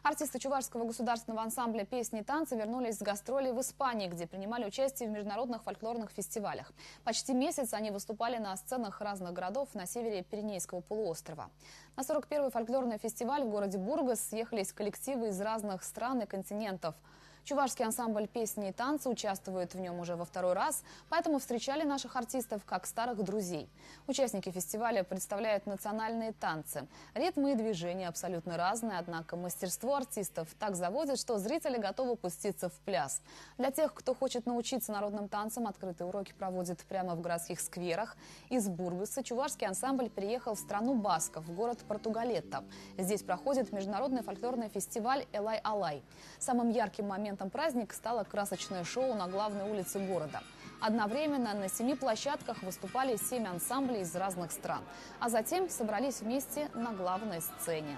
Артисты Чувашского государственного ансамбля «Песни и танцы» вернулись с гастролей в Испании, где принимали участие в международных фольклорных фестивалях. Почти месяц они выступали на сценах разных городов на севере Пиренейского полуострова. На 41-й фольклорный фестиваль в городе Бургас съехались коллективы из разных стран и континентов. Чувашский ансамбль «Песни и танцы» участвует в нем уже во второй раз, поэтому встречали наших артистов как старых друзей. Участники фестиваля представляют национальные танцы. Ритмы и движения абсолютно разные, однако мастерство артистов так заводит, что зрители готовы пуститься в пляс. Для тех, кто хочет научиться народным танцам, открытые уроки проводят прямо в городских скверах. Из Бургаса чувашский ансамбль переехал в страну басков, в город Португалетто. Здесь проходит международный фольклорный фестиваль «Элай-Алай». Самым ярким моментом праздника стало красочное шоу на главной улице города. Одновременно на 7 площадках выступали 7 ансамблей из разных стран, а затем собрались вместе на главной сцене.